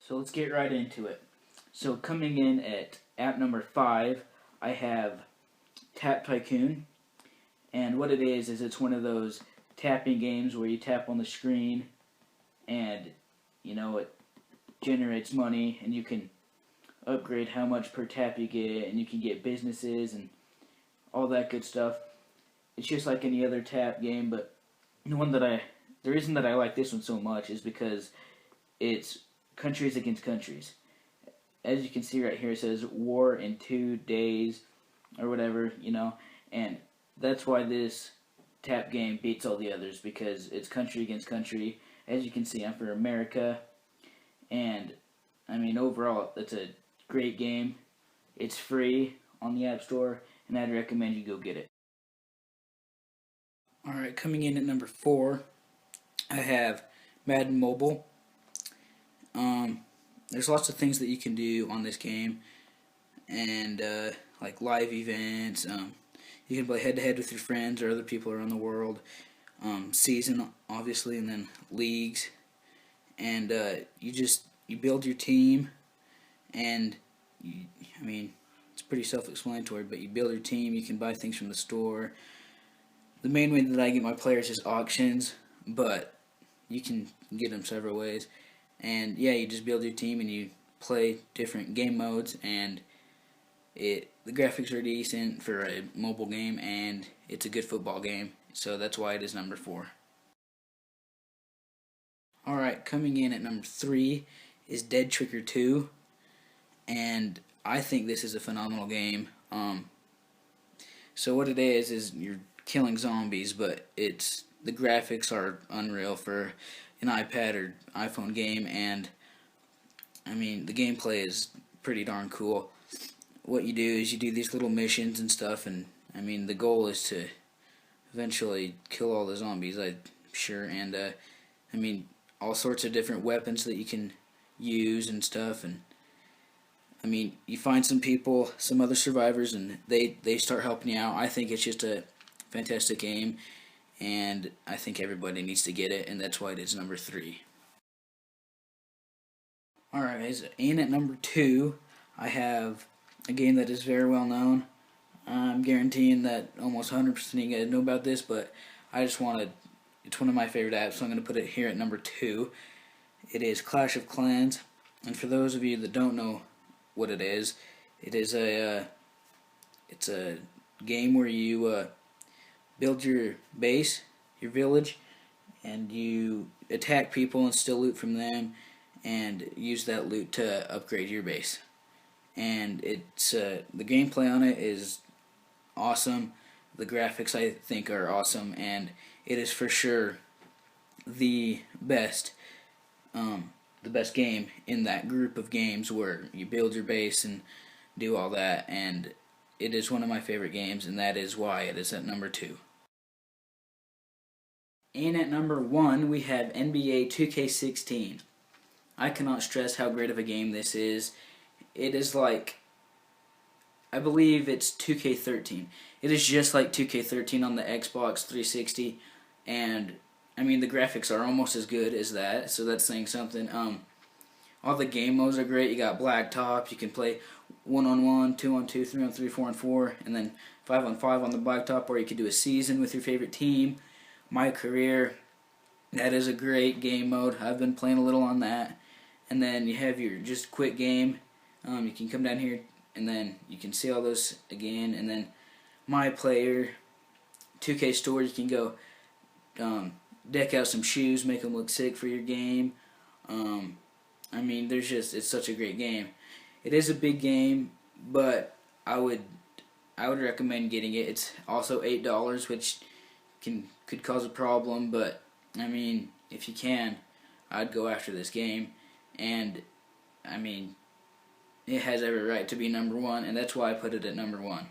So let's get right into it. So coming in at app number 5, I have Tap Tycoon. And what it is it's one of those tapping games where you tap on the screen and, it generates money and you can upgrade how much per tap you get and you can get businesses and all that good stuff. It's just like any other tap game, but the reason that I like this one so much is because it's countries against countries. As you can see right here, it says war in 2 days or whatever, and that's why this tap game beats all the others, because it's country against country. As you can see, I'm for America, and overall, it's a great game. It's free on the App Store, and I'd recommend you go get it. Alright, coming in at number 4, I have Madden Mobile. There's lots of things that you can do on this game, and like live events. You can play head-to-head with your friends or other people around the world. Season, obviously, and then leagues. And you build your team, and it's pretty self-explanatory, but you build your team, you can buy things from the store. The main way that I get my players is auctions, but you can get them several ways. And yeah, you just build your team and you play different game modes, and the graphics are decent for a mobile game, and it's a good football game, so that's why it is number 4. Alright, coming in at number 3 is Dead Trigger 2, and I think this is a phenomenal game. So what it is you're killing zombies, but the graphics are unreal for an iPad or iPhone game, and the gameplay is pretty darn cool. What you do is you do these little missions and stuff, and the goal is to eventually kill all the zombies, I'm sure, and all sorts of different weapons that you can use and stuff, and you find some people, some other survivors, and they start helping you out. I think it's just a fantastic game, and I think everybody needs to get it, and that's why it is number 3. Alright guys, in at number 2, I have a game that is very well known. I'm guaranteeing that almost 100% of you guys know about this, but it's one of my favorite apps, so I'm going to put it here at number 2. It is Clash of Clans, and for those of you that don't know what it is it's a game where you build your base, your village, and you attack people and steal loot from them, and use that loot to upgrade your base. And it's the gameplay on it is awesome. The graphics, I think, are awesome, and it is for sure the best game in that group of games where you build your base and do all that, and it is one of my favorite games, and that is why it is at number 2. And at number 1, we have NBA 2K16. I cannot stress how great of a game this is. It is like, I believe it's 2K13. It is just like 2K13 on the Xbox 360, and the graphics are almost as good as that, so that's saying something. All the game modes are great. You got blacktop, you can play 1-on-1, 2-on-2, 3-on-3, 4-on-4, and then 5-on-5 on the blacktop, or you could do a season with your favorite team. My Career, that is a great game mode. I've been playing a little on that. And then you have your just quick game. You can come down here and then you can see all those again. And then My Player, 2K Store, you can go deck out some shoes, make them look sick for your game. It's such a great game. It is a big game, but I would recommend getting it. It's also $8, which could cause a problem, but if you can, I'd go after this game. And it has every right to be number 1, and that's why I put it at number 1.